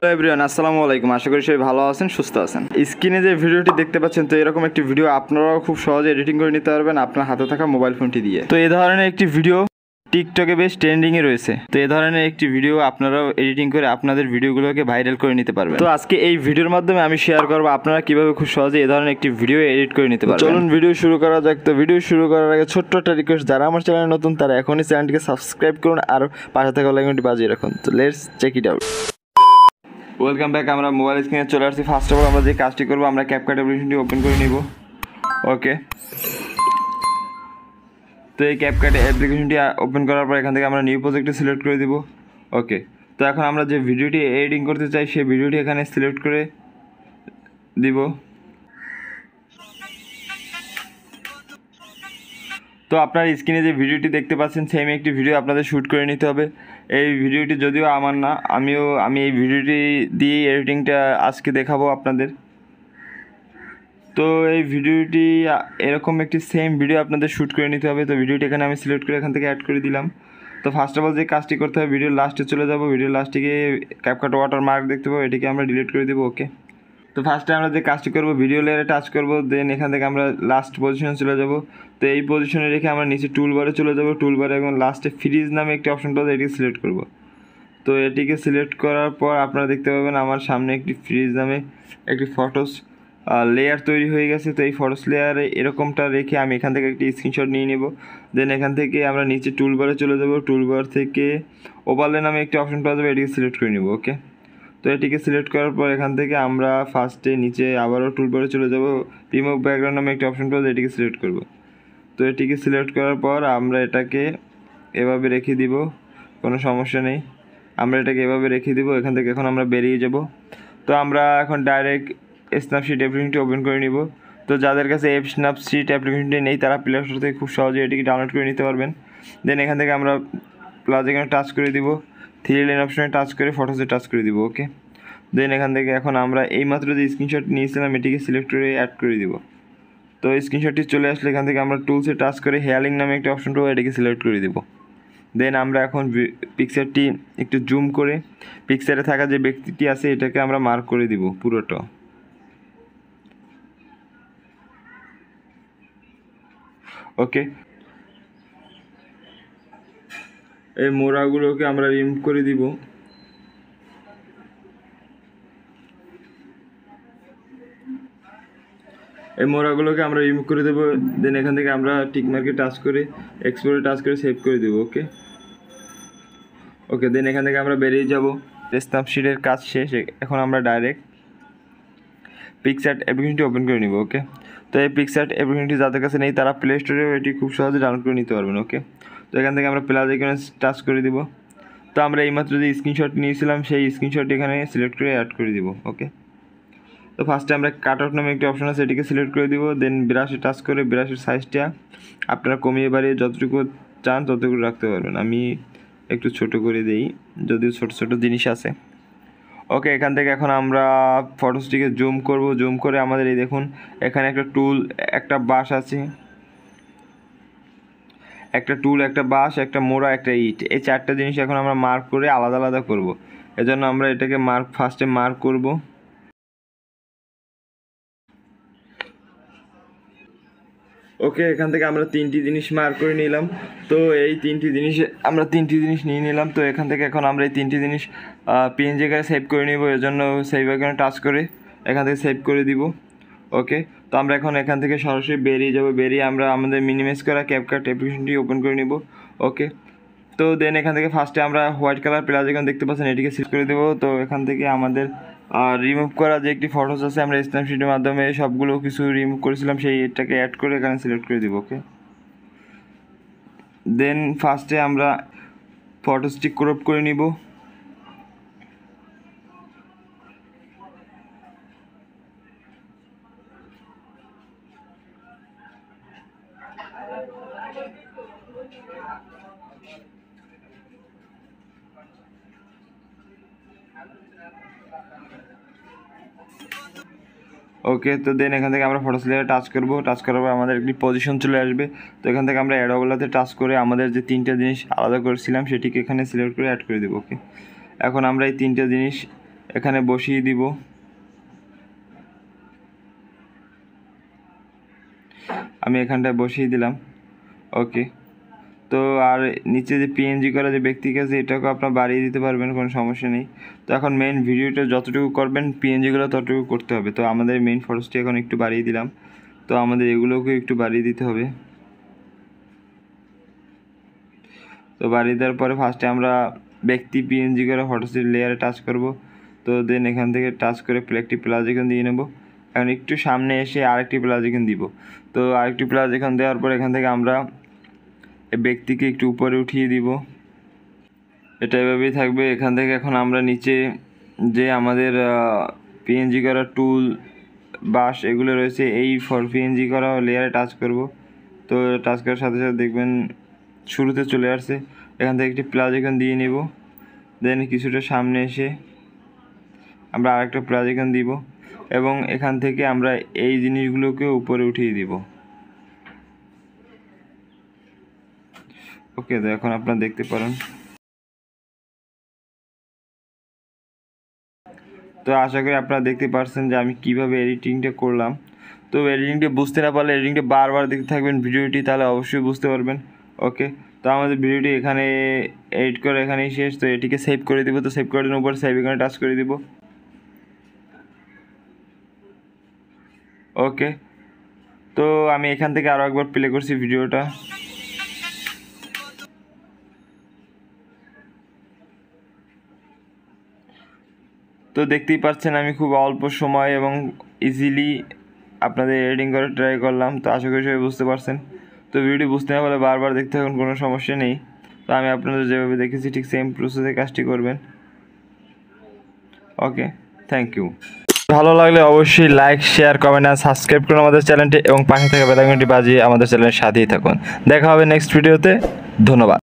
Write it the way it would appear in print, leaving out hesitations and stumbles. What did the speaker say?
Hello everyone, আসসালামু আলাইকুম। আশা করি সবাই ভালো আছেন, সুস্থ আছেন। স্ক্রিনে যে ভিডিওটি দেখতে পাচ্ছেন, তো এরকম একটি ভিডিও আপনারাও খুব সহজে এডিটিং করে নিতে পারবেন আপনার হাতে থাকা মোবাইল ফোনটি দিয়ে। তো এই ধরনের একটি ভিডিও টিকটকে বেশ ট্রেন্ডিংয়ে রয়েছে। তো এই ধরনের একটি ভিডিও আপনারাও এডিটিং করে আপনাদের ভিডিওগুলোকে ভাইরাল করে নিতে পারবেন। তো আজকে এই ভিডিওর মাধ্যমে আমি শেয়ার করবো আপনারা কিভাবে খুব সহজে এই ধরনের একটি ভিডিও এডিট করে নিতে পারবেন। চলুন ভিডিও শুরু করা যাক। তো ভিডিও শুরু করার আগে ছোট্ট একটা রিকোয়েস্ট, যারা আমার চ্যানেলে নতুন তারা এখনই চ্যানেলটিকে সাবস্ক্রাইব করুন আর পাশে থাকা বেল আইকনটি বাজিয়ে রাখুন। তো let's check it out. Welcome back. আমরা মোবাইল স্ক্রিনে চলে আসছি। ফার্স্ট অফ অল আমরা যে কাজটি করবো, আমরা ক্যাপকাট অ্যাপ্লিকেশনটি ওপেন করে নিব। ওকে, তো এই ক্যাপকাট অ্যাপ্লিকেশনটি ওপেন করার পর এখান থেকে আমরা নিউ প্রজেক্টে সিলেক্ট করে দিব। ওকে, তো এখন আমরা যে ভিডিওটি এডিটিং করতে চাই সেই ভিডিওটি এখানে সিলেক্ট করে দিব। তো আপনার স্ক্রিনে যে ভিডিওটি দেখতে পাচ্ছেন সেম একটি ভিডিও আপনাদের শ্যুট করে নিতে হবে। এই ভিডিওটি যদিও আমার না, আমি এই ভিডিওটি দিয়ে এডিটিংটা আজকে দেখাবো আপনাদের। তো এই ভিডিওটি এরকম একটি সেম ভিডিও আপনাদের শ্যুট করে নিতে হবে। তো ভিডিওটি এখানে আমি সিলেক্ট করে এখান থেকে অ্যাড করে দিলাম। তো ফার্স্ট অফ অল যে কাজটি করতে হবে, ভিডিওর লাস্টে চলে যাব। ভিডিওর লাস্টে ক্যাপকাট ওয়াটার মার্ক দেখতে পাবো, এটিকে আমরা ডিলিট করে দেবো। ওকে, তো ফার্স্টে আমরা যে কাজটি করবো, ভিডিও লেয়ারে টাচ করব, দেন এখান থেকে আমরা লাস্ট পজিশনে চলে যাব। তো এই পজিশনে রেখে আমরা নিচে টুলবারে চলে যাব। টুলবারে এবং লাস্টে ফ্রিজ নামে একটি অপশন পাবো, এটিকে সিলেক্ট করব। তো এটিকে সিলেক্ট করার পর আপনারা দেখতে পাবেন আমার সামনে একটি ফ্রিজ নামে একটি ফটোস লেয়ার তৈরি হয়ে গেছে। তো এই ফটোস লেয়ারে এরকমটা রেখে আমি এখান থেকে একটি স্ক্রিনশট নিয়ে নেব। দেন এখান থেকে আমরা নিচে টুলবারে চলে যাব। টুলবার থেকে ওভারলে নামে একটি অপশন পাওয়া যাবে, এটিকে সিলেক্ট করে নেব। ওকে, তো এটিকে সিলেক্ট করার পর এখান থেকে আমরা ফার্স্টে নিচে আবারও টুলবারে চলে যাব। রিমুভ ব্যাকগ্রাউন্ড নামে একটি অপশন পাওয়া যায়, এটিকে সিলেক্ট করব। তো এটিকে সিলেক্ট করার পর আমরা এটাকে এভাবে রেখে দিব, কোনো সমস্যা নেই। আমরা এটাকে এভাবে রেখে দিব। এখান থেকে এখন আমরা বেরিয়ে যাব। তো আমরা এখন ডাইরেক্ট স্ন্যাপশিট অ্যাপ্লিকেশনটি ওপেন করে নিব। তো যাদের কাছে স্ন্যাপশিট অ্যাপ্লিকেশনটি নেই তারা প্লে স্টোর থেকে খুব সহজে এটিকে ডাউনলোড করে নিতে পারবেন। দেন এখান থেকে আমরা প্লাস এখানে টাচ করে দিব, থ্রি লাইন অপশনে টাচ করে ফটোসে টাচ করে দিব। ওকে, দেন এখান থেকে এখন আমরা এইমাত্র যে স্ক্রিনশট নিয়েছিলাম এটিকে সিলেক্ট করে অ্যাড করে দিব। তো স্ক্রিনশটটি চলে আসলে এখান থেকে আমরা টুলসে টাচ করে হেয়ারিং নামে একটা অপশন পাবো, এটিকে সিলেক্ট করে দিব। দেন আমরা এখন পিকচারটি একটু জুম করে পিকচারে থাকা যে ব্যক্তিটি আছে এটাকে আমরা মার্ক করে দিব পুরোটা। ওকে, এই মোড়াগুলোকে আমরা রিমুভ করে দিব। এই মোড়াগুলোকে আমরা রিমুভ করে দেবো। দেন এখান থেকে আমরা টিক মার্কে টাচ করে এক্সপোর্টে টাচ করে সেভ করে দেবো। ওকে ওকে, দেন এখান থেকে আমরা বেরিয়ে যাব। স্ন্যাপশিটের কাজ শেষ। এখন আমরা ডাইরেক্ট পিকচার অ্যাপ্লিকেশনটি ওপেন করে নিব। ওকে, তো এই পিকচার অ্যাপ্লিকেশনটি যাদের কাছে নেই তারা প্লে স্টোরে এটি খুব সহজে ডাউনলোড করে নিতে পারবেন। ওকে, তো এখান থেকে আমরা প্লাস আইকনে টাচ করে দিব। তো আমরা এইমাত্র যে স্ক্রিনশট নিয়েছিলাম সেই স্ক্রিনশটটি এখানে সিলেক্ট করে অ্যাড করে দিব। ওকে, তো ফার্স্টে আমরা কাট আউট নামে একটি অপশন আছে, এটিকে সিলেক্ট করে দিব। দেন ব্রাশে টাচ করে ব্রাশের সাইজটা আপনারা কমিয়ে বাড়িয়ে যতটুকু চান ততটুকু রাখতে পারবেন। আমি একটু ছোট করে দেই, যদিও ছোট ছোট জিনিস আছে। ওকে, এখান থেকে এখন আমরা ফটোসটিকে জুম করব। জুম করে আমাদের এই দেখুন এখানে একটা টুল, একটা বাঁশ আছে, একটা টুল, একটা বাঁশ, একটা মোড়া, একটা ইট, এই চারটা জিনিস এখন আমরা মার্ক করে আলাদা আলাদা করব। এজন্য আমরা এটাকে ফার্স্টে মার্ক করব। ওকে, এখান থেকে আমরা তিনটি জিনিস মার্ক করে নিলাম। তো এই তিনটি জিনিস নিয়ে নিলাম। তো এখান থেকে এখন আমরা এই তিনটি জিনিস পিএনজি আকারে সেভ করে নিব। এর জন্য সেভ আইকনে টাচ করে এখান থেকে সেভ করে দিব। ওকে, তো আমরা এখন এখান থেকে সরাসরি বেরিয়ে যাব। বেরিয়ে আমরা আমাদের মিনিমাইজ করা ক্যাপকাট অ্যাপ্লিকেশনটি ওপেন করে নিব। ওকে, তো দেন এখান থেকে ফার্স্টে আমরা হোয়াইট কালার প্লাস আইকন দেখতে পাচ্ছেন, এটিকে সিলেক্ট করে দেবো। তো এখান থেকে আমাদের রিমুভ করা যে একটি ফটোস আছে, আমরা স্ন্যাপশিটের মাধ্যমে সবগুলো কিছু রিমুভ করেছিলাম, সেই এটাকে অ্যাড করে এখানে সিলেক্ট করে দিব। ওকে, দেন ফার্স্টে আমরা ফটোসটি ক্রপ করে নিব। ওকে, তো দেন এখান থেকে আমরা ফটোস লেয়ারে টাচ করব। টাচ করার পর আমাদের একটি পজিশন চলে আসবে। তো এখান থেকে আমরা অ্যাড ওভারলাতে টাচ করে আমাদের যে তিনটা জিনিস আলাদা করেছিলাম সেটিকে এখানে সিলেক্ট করে অ্যাড করে দেবো। ওকে, এখন আমরা এই তিনটা জিনিস এখানে বসিয়ে দিব। আমি এখানটায় বসিয়ে দিলাম। ওকে, তো আর নিচে যে পিএনজি করা যে ব্যক্তির কাছে এটাকে আপনার বাড়িয়ে দিতে পারবেন, কোনো সমস্যা নেই। তো এখন মেইন ভিডিওটা যতটুকু করবেন পিএনজিগুলো ততটুকু করতে হবে। তো আমাদের মেইন ফটোসটি এখন একটু বাড়িয়ে দিলাম। তো আমাদের এগুলোকে একটু বাড়িয়ে দিতে হবে। তো বাড়িয়ে দেওয়ার পরে ফার্স্টে আমরা ব্যক্তি পিএনজি করে ফটোসটির লেয়ারে টাচ করব। তো দেন এখান থেকে টাচ করে একটি প্লাস আইকন দিয়ে নেব। এখন একটু সামনে এসে আরেকটি প্লাস আইকন দিব। তো আরেকটি প্লাস আইকন দেওয়ার পর এখান থেকে আমরা ব্যক্তিকে একটু উপরে উঠিয়ে দিব। এটা এভাবেই থাকবে। এখান থেকে এখন আমরা নিচে যে আমাদের পিএনজি করা টুল বাস এগুলো রয়েছে, এই পিএনজি করা লেয়ারে টাচ করব। তো টাচ করার সাথে সাথে দেখবেন শুরুতে চলে আসছে। এখান থেকে একটি প্লাস আইকন দিয়ে নেব। দেন কিছুটা সামনে এসে আমরা আরেকটা প্লাস আইকন দিব এবং এখান থেকে আমরা এই জিনিসগুলোকে উপরে উঠিয়ে দিব। ওকে, তো এখন আপনারা দেখতে পারেন। তো আশা করি আপনারা দেখতে পাচ্ছেন যে আমি কিভাবে এডিটিংটা করলাম। তো এডিটিংটা বুঝতে না পারলে এডিটিংটা বারবার দেখতে থাকবেন ভিডিওটি, তাহলে অবশ্যই বুঝতে পারবেন। ওকে, তো আমাদের ভিডিওটি এখানে এডিট করে এখানেই শেষ। তো এটিকে সেভ করে দিব। তো সেভ করার জন্য উপর সেভ এখানে টাচ করে দিব। ওকে, তো আমি এখান থেকে আরও একবার প্লে করছি ভিডিওটা। তো দেখতেই পাচ্ছেন আমি খুব অল্প সময় এবং ইজিলি আপনাদের এডিটিং করে ট্রাই করলাম। তো আশা করি সবাই বুঝতে পারছেন। তো ভিডিওটি বুঝতে না পারলে বারবার দেখতে থাকুন, কোনো সমস্যা নেই। তো আমি আপনাদের যেভাবে দেখেছি ঠিক সেম প্রসেসে কাজটি করবেন। ওকে, থ্যাংক ইউ। ভালো লাগলে অবশ্যই লাইক, শেয়ার, কমেন্ট আর সাবস্ক্রাইব করুন আমাদের চ্যানেলটি এবং পাশে থাকা বেল আইকনটি বাজিয়ে আমাদের চ্যানেলের সাথেই থাকুন। দেখা হবে নেক্সট ভিডিওতে। ধন্যবাদ।